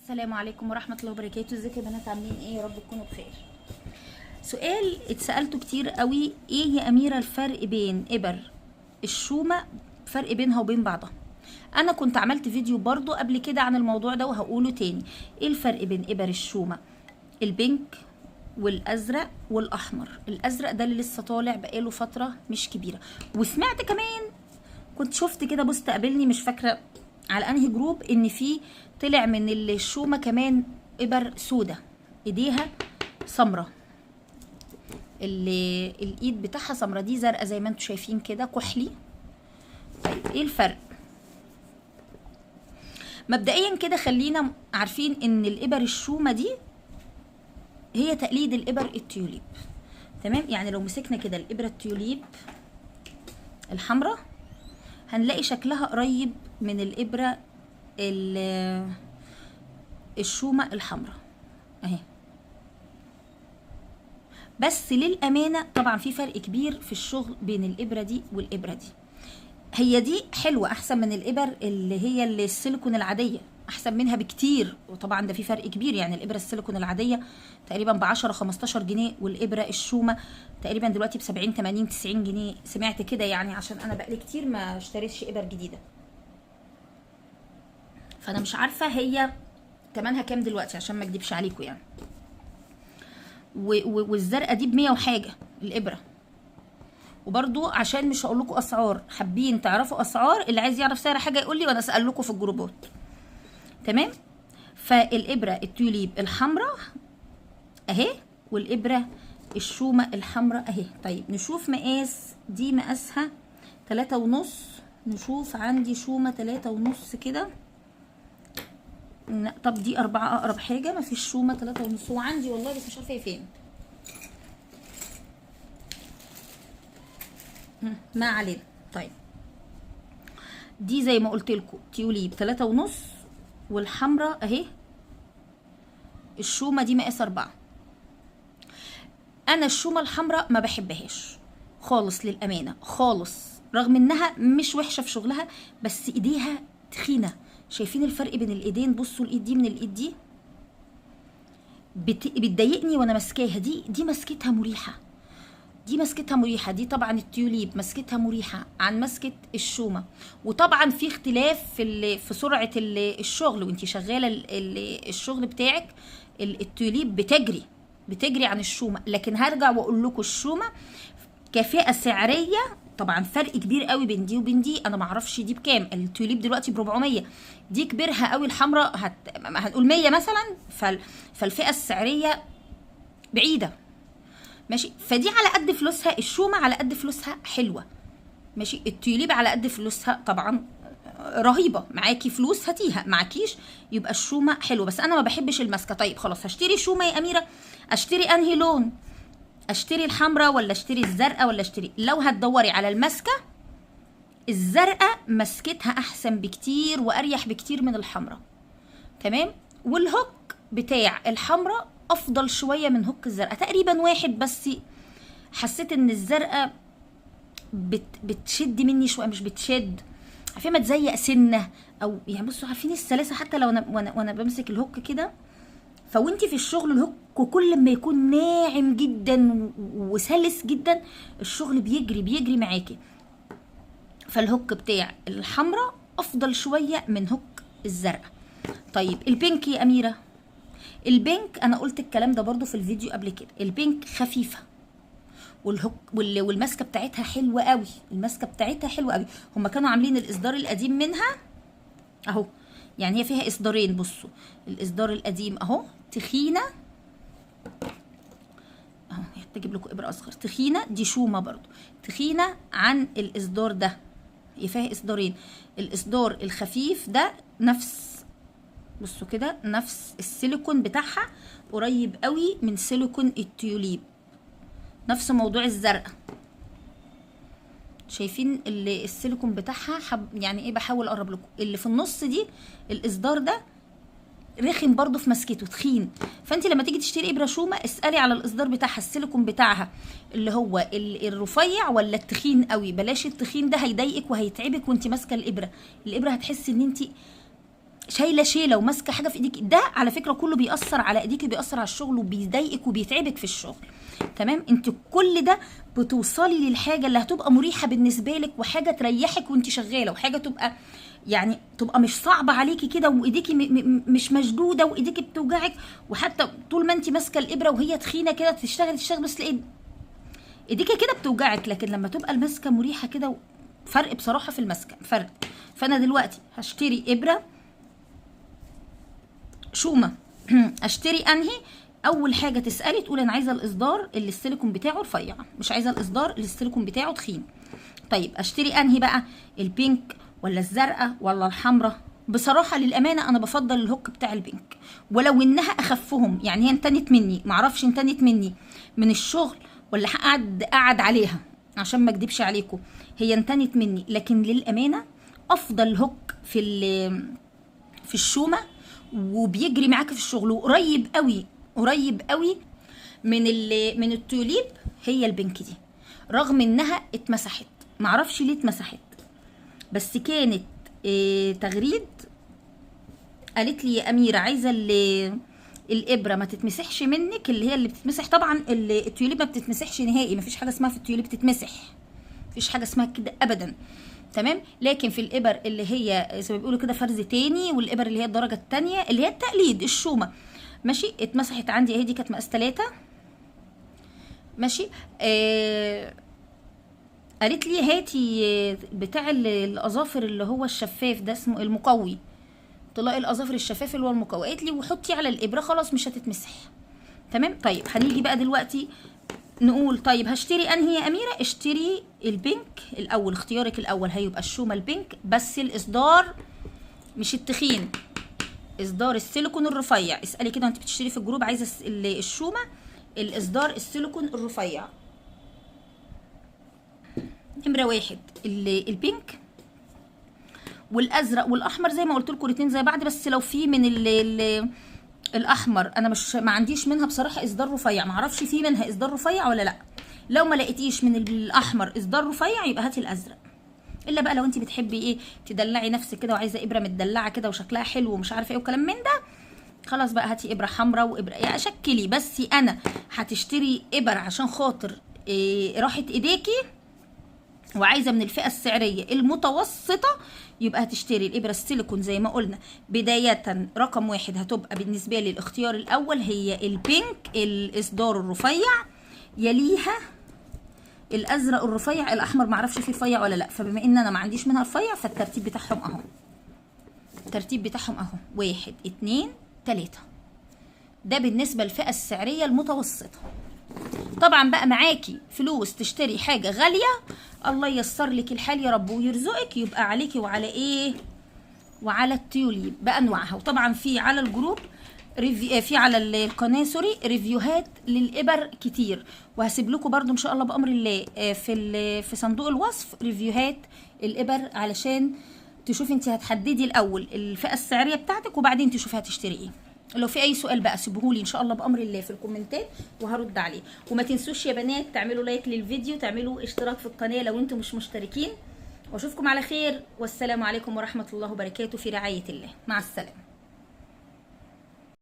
السلام عليكم ورحمة الله وبركاته. ازيكم يا بنات؟ عاملين ايه؟ يا رب تكونوا بخير. سؤال اتسألته كتير قوي، ايه يا أميرة الفرق بين إبر الشومة، فرق بينها وبين بعضها؟ انا كنت عملت فيديو برضو قبل كده عن الموضوع ده وهقوله تاني. ايه الفرق بين إبر الشومة البينك والازرق والاحمر؟ الازرق ده اللي لسه طالع بقاله فترة مش كبيرة. وسمعت كمان، كنت شفت كده بوست قابلني مش فاكرة على انهي جروب، ان في طلع من الشومة كمان إبر سودة ايديها سمرة، اللي الايد بتاعها سمرة، دي زرقاء زي ما انتم شايفين كده كحلي. طيب ايه الفرق؟ مبدئيا كده خلينا عارفين ان الإبر الشومة دي هي تقليد الإبر التيوليب، تمام؟ يعني لو مسكنا كده الإبرة التيوليب الحمراء هنلاقي شكلها قريب من الإبرة الشومة الحمراء اهي. بس للأمانة طبعا في فرق كبير في الشغل بين الإبرة دي والإبرة دي. هي دي حلوة أحسن من الإبر اللي هي السيليكون العادية، أحسن منها بكتير، وطبعا ده في فرق كبير. يعني الإبرة السيليكون العادية تقريبا ب10 15 جنيه، والإبرة الشومة تقريبا دلوقتي ب70 80 90 جنيه، سمعت كده يعني، عشان أنا بقالي كتير ما اشتريتش إبر جديدة، فأنا مش عارفة هي تمنها كام دلوقتي عشان ما اكدبش عليكم يعني. والزرقاء دي ب100 وحاجة الإبرة. وبرضو عشان مش هقول لكم اسعار، حابين تعرفوا اسعار، اللي عايز يعرف سعر حاجه يقول لي وانا اسال لكم في الجروبات، تمام؟ فالابره التوليب الحمراء اهي، والابره الشومه الحمراء اهي. طيب نشوف مقاس دي، مقاسها 3.5. نشوف عندي شومه 3.5 كده. طب دي 4 اقرب حاجه، ما فيش شومه 3.5، وعندي والله بس مش عارفه هي فين. ما علينا. طيب دي زي ما قلت لكم تيوليب 3.5، والحمراء اهي الشومه دي مقاس 4. انا الشومه الحمراء ما بحبهاش خالص للامانه خالص، رغم انها مش وحشه في شغلها، بس ايديها تخينه. شايفين الفرق بين الايدين؟ بصوا الايد دي من الايد دي بتضايقني وانا ماسكاها. دي ماسكتها مريحه، دي مسكتها مريحه. دي طبعا التيوليب مسكتها مريحه عن مسكه الشومه. وطبعا في اختلاف في سرعه الشغل وانتي شغاله الشغل بتاعك. التيوليب بتجري عن الشومه. لكن هرجع واقول لكم الشومه كفئه سعريه طبعا فرق كبير قوي بين دي وبين دي. انا معرفش دي بكام، التيوليب دلوقتي ب400، دي كبرها قوي الحمراء هنقول 100 مثلا. فالفئه السعريه بعيده، ماشي؟ فدي على قد فلوسها، الشومه على قد فلوسها حلوه، ماشي؟ التيوليب على قد فلوسها طبعا رهيبه. معاكي فلوس هاتيها، معاكيش يبقى الشومه حلوه. بس انا ما بحبش الماسكه. طيب خلاص هشتري شومه يا اميره، اشتري انهي لون؟ اشتري الحمراء ولا اشتري الزرقاء ولا اشتري؟ لو هتدوري على الماسكه، الزرقاء مسكتها احسن بكتير واريح بكتير من الحمراء، تمام؟ والهوك بتاع الحمراء افضل شويه من هوك الزرقاء، تقريبا واحد، بس حسيت ان الزرقاء بتشد مني شويه، مش بتشد، عارفين ما تزيق سنه او يعني. بصوا عارفين السلاسه، حتى لو وانا بمسك الهوك كده، فوانتي في الشغل الهوك كل ما يكون ناعم جدا وسلس جدا الشغل بيجري معاكي. فالهوك بتاع الحمراء افضل شويه من هوك الزرقاء. طيب البينك يا اميره، البينك انا قلت الكلام ده برضو في الفيديو قبل كده، البينك خفيفه والهوك والماسكه بتاعتها حلوه قوي، الماسكه بتاعتها حلوه قوي. هما كانوا عاملين الاصدار القديم منها اهو، يعني هي فيها اصدارين. بصوا الاصدار القديم اهو تخينه اهو، هجيب لكم ابره اصغر، تخينه. دي شومه برضو تخينه عن الاصدار ده، هي فيها اصدارين. الاصدار الخفيف ده نفس، بصوا كده، نفس السيليكون بتاعها قريب قوي من سيليكون التيوليب، نفس موضوع الزرقاء. شايفين اللي السيليكون بتاعها يعني ايه؟ بحاول اقرب لكم. اللي في النص دي الاصدار ده رخم برضو في مسكته، تخين. فانت لما تيجي تشتري ابره شومه اسالي على الاصدار بتاعها، السيليكون بتاعها اللي هو الرفيع ولا التخين قوي. بلاش التخين ده، هيضايقك وهيتعبك وانت ماسكه الابره. الابره هتحسي ان انت شايله شيله وماسكه حاجه في ايديك، ده على فكره كله بيأثر على ايديك وبيأثر على الشغل وبيضايقك وبيتعبك في الشغل. تمام، انت كل ده بتوصلي للحاجه اللي هتبقى مريحه بالنسبه لك، وحاجه تريحك وانت شغاله، وحاجه تبقى يعني تبقى مش صعبه عليكي كده، وايديكي مش مشدوده وايديكي بتوجعك. وحتى طول ما انت ماسكه الابره وهي تخينه كده تشتغل بس تلاقي ايديكي كده بتوجعك. لكن لما تبقى الماسكه مريحه كده، فرق بصراحه في الماسكه، فرق. فانا دلوقتي هشتري ابره شومه اشتري انهي؟ اول حاجه تسالي تقول انا عايزه الاصدار اللي السيليكون بتاعه رفيع، مش عايزه الاصدار اللي السيليكون بتاعه تخين. طيب اشتري انهي بقى؟ البينك ولا الزرقاء ولا الحمراء؟ بصراحه للامانه انا بفضل الهوك بتاع البينك، ولو انها اخفهم. يعني هي انتنت مني، معرفش انتنت مني من الشغل ولا قعد عليها، عشان ما اكدبش عليكم هي انتنت مني. لكن للامانه افضل هوك في الشومه وبيجري معاك في الشغل وقريب قوي من التوليب هي البنك دي. رغم انها اتمسحت، معرفش ليه اتمسحت، بس كانت تغريد قالت لي يا اميره عايزه الابره ما تتمسحش منك، اللي هي اللي بتتمسح. طبعا التوليب ما بتتمسحش نهائي، ما فيش حاجه اسمها في التوليب تتمسح، مفيش حاجه اسمها كده ابدا. تمام، لكن في الابر اللي هي زي ما بيقولوا كده فرز تاني، والابر اللي هي الدرجه الثانيه اللي هي التقليد الشومه، ماشي، اتمسحت عندي اهي. دي كانت مقاس 3، ماشي. قالت لي هاتي بتاع الاظافر اللي هو الشفاف ده، اسمه المقوي، طلاق الاظافر الشفاف اللي هو المقوي. قالت لي وحطي على الابره خلاص مش هتتمسح. تمام. طيب هنيجي بقى دلوقتي نقول طيب هشتري انهي يا اميره؟ اشتري البينك الاول، اختيارك الاول هيبقى الشومه البينك، بس الاصدار مش التخين، اصدار السيليكون الرفيع. اسالي كده وانت بتشتري في الجروب عايزه الشومه الاصدار السيليكون الرفيع. نمره 1 البينك، والازرق والاحمر زي ما قلت لكم الاثنين زي بعض، بس لو في من الاحمر انا ما عنديش منها بصراحه اصدار رفيع، ما اعرفش في منها اصدار رفيع ولا لا. لو ما لقيتيش من الاحمر اصدار رفيع يبقى هاتي الازرق. الا بقى لو انت بتحبي ايه تدلعي نفسك كده وعايزه ابره متدلعه كده وشكلها حلو ومش عارفه ايه وكلام من ده، خلاص بقى هاتي ابره حمراء وابره يعني شكلي. بس انا هتشتري ابر عشان خاطر راحه ايديكي وعايزه من الفئه السعريه المتوسطه، يبقى هتشتري الابره السيليكون زي ما قلنا. بدايه رقم 1 هتبقى بالنسبه لي الاختيار الاول هي البينك الاصدار الرفيع، يليها الازرق الرفيع، الاحمر معرفش فيه رفيع ولا لا. فبما ان انا ما عنديش منها رفيع فالترتيب بتاعهم اهو، الترتيب بتاعهم اهو 1 2 3. ده بالنسبه للفئه السعريه المتوسطه. طبعا بقى معاكي فلوس تشتري حاجه غاليه، الله ييسر لك الحال يا رب ويرزقك، يبقى عليكي وعلى ايه؟ وعلى التيوليب بانواعها. وطبعا في على الجروب في على القناه سوري ريفيوهات للابر كتير، وهسيب لكم برده ان شاء الله بامر الله في صندوق الوصف ريفيوهات الابر، علشان تشوفي انت هتحددي الاول الفئه السعريه بتاعتك وبعدين تشوفي هتشتري ايه. لو في اي سؤال بقى سيبوهولي ان شاء الله بامر الله في الكومنتات وهرد عليه. وما تنسوش يا بنات تعملوا لايك للفيديو، تعملوا اشتراك في القناه لو انتم مش مشتركين، واشوفكم على خير، والسلام عليكم ورحمه الله وبركاته، في رعايه الله، مع السلامه.